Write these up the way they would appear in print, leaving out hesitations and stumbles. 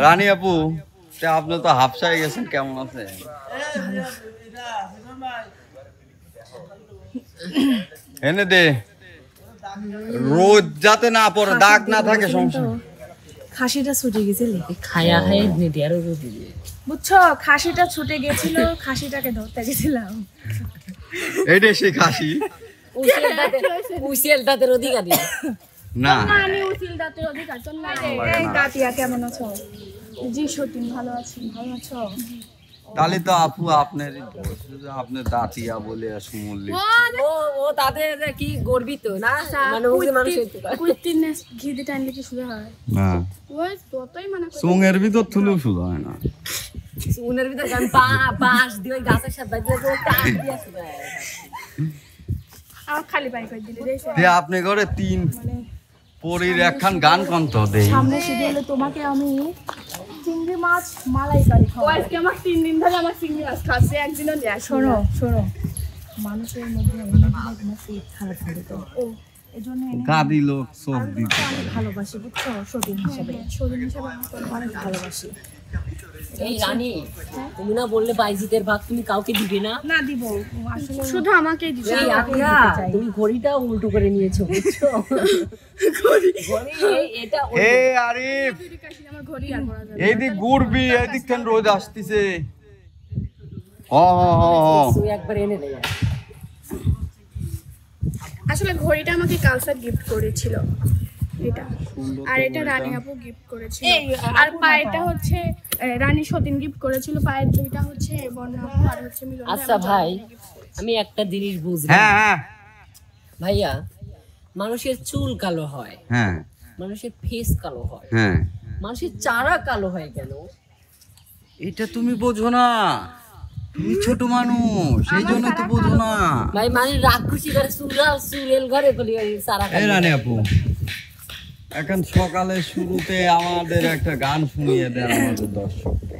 রানী আপু, আপনি তো হাফসায় গেছেন, কেমন আছে? এনে দে, রোদ যাতে না পড়ে, দাগ না থাকে, সমস্যা। খাসিটা ছুটে গেছিল, খায়া খায় নেটে আরো রোদ বুঝছো? খাসিটা ছুটে গেছিল, খাসিটাকে ধরতে গেছিলাম। এইটা সেই খাসি উসিল দাঁতের অধিকারী না। আমি উসিল দাঁতের অধিকার তো না। এই দাতিয়া কেমন আছো? জি সতীন ভালো আছি। ভালো আছো? তাহলে তো আপু আপনার আপনার দাঁতিয়া বলে শুনলি। ও তাদের কি গর্বিত না, মানে ওই যে মানুষ কুইতিনে ঘি দিতে আনলে কি শুরু হয় না, ওই তোই মানে সুঙের ভিতর থুলেও শুরু হয় না। উনের ভিতর গান বাঁশ দিয়ে ওই গাছের সাথে দিয়ে টান দিয়ে আসবে। আর খালি পাই কই দিলে দেইছে যে আপনি করে তিন পরীর একখান গান কন্ত দেই। সামনে শিডিউলে তোমাকে আমি চিংড়ি মাছ মালাইকারি খাওয়াবো। আজকে আমার 3 দিন ধরে আমার চিংড়ি মাছ খাচ্ছে, একদিনও নিয়ে আসো। শোনো শোনো, মানুষের মধ্যে ফিট খারাপ থাকে তো, ও এজন্য গাদি লোক সব দিতে আমি পারে। ভালোবাসি, বুঝছো? সতীন হিসাবে আমি অনেক ভালোবাসি। এই রানী, তুমি না বললে বাইজিতের ভাগ তুমি কাউকে দিবে না? না দিব, আসলে শুধু আমাকেই দিবে। এই আপনা তুমি ঘড়িটা উল্টো করে নিয়েছো, বুঝছো? ঘড়ি এটা এ আরিফ, আমার ঘড়ি আর পড়া যাবে এইদিক ঘুরবি, এইদিক কেন রোদ আসতেছে? হ হ হ তুই একবার এনে দে। আসলে ঘড়িটা আমাকে কালসার গিফট করেছিল, এটা। আর এটা রানী আপু গিফট করেছিল। আর পায়েটা হচ্ছে রানী সতীন গিফট করেছিল। পায়ের দুইটা হচ্ছে বর্ণা আপু আর হচ্ছে মিলন। আচ্ছা ভাই, আমি একটা জিনিস বুঝলাম। হ্যাঁ হ্যাঁ ভাইয়া, মানুষের চুল কালো হয়, হ্যাঁ মানুষের ফেস কালো হয়, হ্যাঁ, মানুষের চারা কালো হয় কেন? এটা তুমি বোঝো না, তুমি ছোট মানুষ, এই জন্য তো বোঝো না। ভাই মানে রাক্ষসী ঘরে চুরেল ঘরে বলি চারা এই রানী আপু, এখন সকালে শুরুতে আমাদের একটা গান শুনিয়ে দেন আমাদের দর্শককে।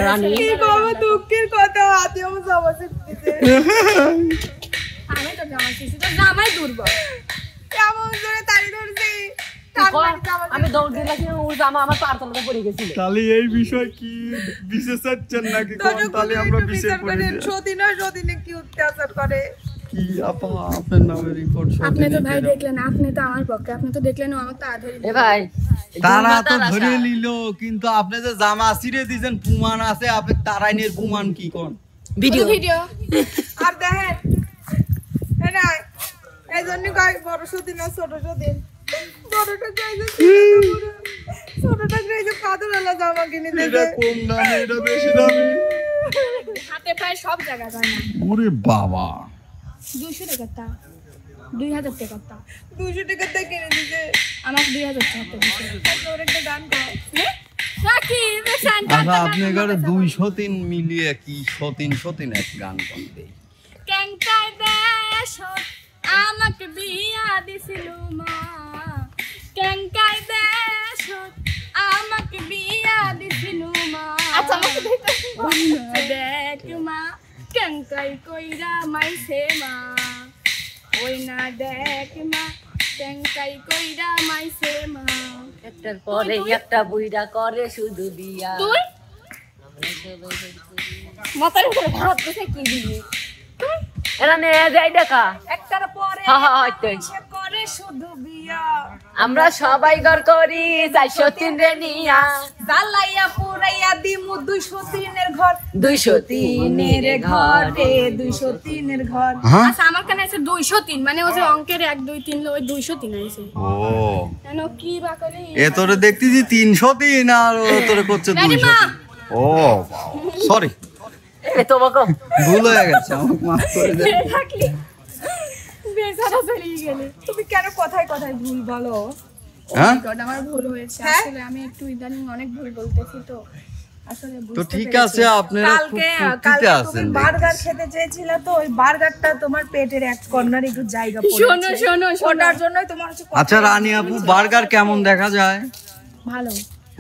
রানী বাবা দুঃখের কথা, আদি আমার জামা শিখতেছে। আমি তো জামা শিখছি, তো জামাই দুর্বল কেমন করে তাই ধরছি। আমি দৌড় দিলাম, ও জামা আমার পার তলাতে পড়ে গেছিল। তাহলে এই বিষয় কি বিশেষ চাচ্ছেন নাকি? তাহলে আমরা বিশেষ করে সদিনে কি অত্যাচার করে কি আপা আপনার নামে রিপোর্ট? আপনি তো ভাই দেখলেন, আপনি তো আমার পক্ষে, আপনি তো দেখলেন আমার তো আধের। এ ভাই, তারা তো ধরে নিল, কিন্তু আপনি যে জামা ছিঁড়ে দিয়েছেন প্রমাণ আছে, আপনি তারাইনের প্রমাণ কি কোন? ভিডিও ভিডিও আর দেখেন না, এই জন্য কয় বড় সদিন আর ছোট সদিন। বড়টা চাইছে ছোটটা চাইছে পাথরওয়ালা জামা কিনে এটা দিয়েছে। কম দামে, এটা বেশি দামে। হাতে পায়ে সব জায়গায় যায় না। ওরে বাবা, 200 টাকা, 2000 টাকা, 200 টাকা দিয়ে কিনে দিয়েছে। আমার 2000 টাকা দিয়েছে। ওর একটা গান গাও রাখি বেশান আচ্ছা আপনি এবারে 203 মিলিয়ে কি সতীন এক গান করতে? কেঙ্কাই দেশ আমাকে বিয়া দিছিল মা, কেঙ্কাই দেশ আমাকে বিয়া দিছিল মা। আচ্ছা আমাকে দেখ মা, কেঙ্কাই কইরা মাইছে মা, ওই না দেখ মা, কেঙ্কাই কইরা মাইছে মা। একটার পরে একটা বুইড়া করে শুধু দিয়া। তুই মাথার উপরে ভাত বসে কি দিবি? এরা নে যাই দেখা একটার পরে হ্যাঁ করে শুধু বিয়া। আমরা সবাই ঘর করি 403 রে নিয়া, জ্বালাইয়া পুরাইয়া দিমু 203 এর ঘর, 203 এর ঘরে 203 এর ঘর। হ্যাঁ? আচ্ছা আমার কাছে আছে 203, মানে ওই যে অঙ্কের 1 2 3 ওই 203 আছে। ও কেন কি বা করে এ তোরে দেখতেছি 303 আর ও তোরে করছে 200। ও সরি, এ তোমাকে ভুল হয়ে গেছে, আমাকে মাফ করে দেন। থাকলি বেচারা চলে গেলে। তুমি কেন কথায় কথায় ভুল বলো? হ্যাঁ আমার ভুল হয়েছে, আসলে আমি একটু ইদানিং অনেক ভুল বলতেছি তো। আসলে তো ঠিক আছে, আপনারা খুব ফুর্তিতে আছেন। বার্গার খেতে চেয়েছিলে তো, ওই বার্গারটা তোমার পেটের এক কর্নারে একটু জায়গা পড়েছে। শোনো শোনো, ওটার জন্যই তোমার হচ্ছে আচ্ছা রানী আপু, বার্গার কেমন দেখা যায়? ভালো।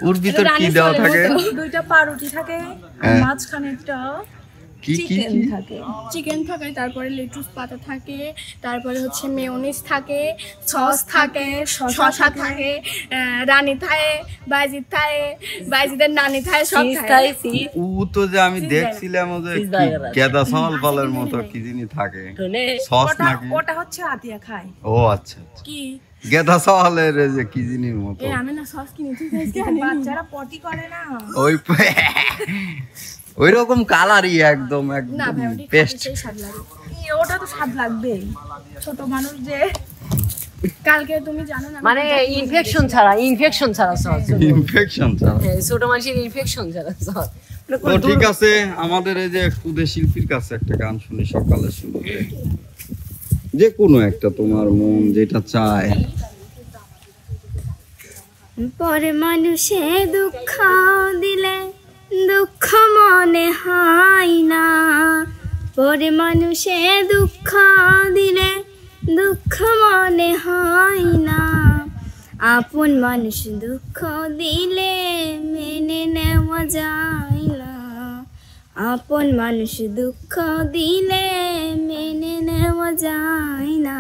ওর ভিতর কি দেওয়া থাকে? 2টা পাউরুটি থাকে, হ্যাঁ। মাঝখানে একটা কি কি চিকেন কি? থাকে, চিকেন থাকে, তারপরে লেটুস পাতা থাকে, তারপরে হচ্ছে মেয়োনিজ থাকে, সস থাকে, শসা থাকে, রানী থাকে, বাইজিদ থাকে, বাইজিদের নানি থাকে, সব চিজ থাকে। থাকে, চিজ ও তো যে আমি দেখছিলাম ও যে চিজ কি বার্গার আছে। গেদা চাল পালের মতো কি জিনিস থাকে, ধনে সস নাকি? ওটা হচ্ছে আতিয়া খায়। ও আচ্ছা আচ্ছা। কি গেদা চালের এই যে কি জিনিস মতো আমি না সস কিনেছি, বাচ্চারা পটি করে না। ওই ওই রকম কালারই একদম না একদম ভাই, ওটি পেস্ট। সেই স্বাদ লাগে। ওটা তো স্বাদ লাগবে, ছোট মানুষ যে। কালকে তুমি জানো না, মানে ইনফেকশন ছাড়া সস, ইনফেকশন ছাড়া। ছোট মানুষের ইনফেকশন ছাড়া সস। তো ঠিক আছে, আমাদের এই যে খুদে শিল্পীর কাছে একটা গান শুনি সকালে শুরুতে, যে কোনো একটা তোমার মন যেটা চায়। পরে মানুষে দুঃখ দিলে দুঃখ মনে হয় না, পরে মানুষে দুঃখ দিলে দুঃখ মনে হয় না, আপন মানুষ দুঃখ দিলে মেনে নেওয়া যায় না, আপন মানুষ দুঃখ দিলে মেনে নেওয়া যায় না।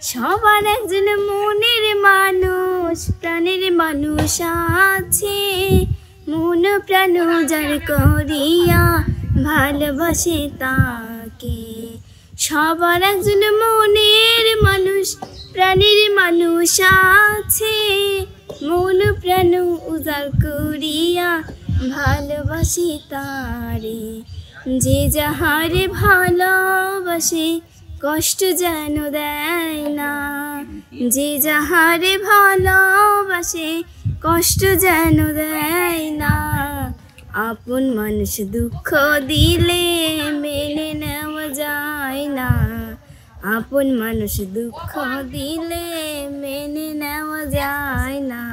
সবার একজন মনের মানুষ, প্রাণের মানুষ আছে, মন প্রাণ যার করিয়া ভালোবাসে তাকে। সবার একজন মনের মানুষ, প্রাণের মানুষ আছে, মন প্রাণ উজাড় করিয়া ভালোবাসে তারে। যে যাহারে ভালোবাসে কষ্ট যেন দেয় না, যে যাহারে ভালোবাসে কষ্ট যেন দেয় না, আপন মানুষ দুঃখ দিলে মেনে নেওয়া যায় না, আপন মানুষ দুঃখ দিলে মেনে নেওয়া যায় না।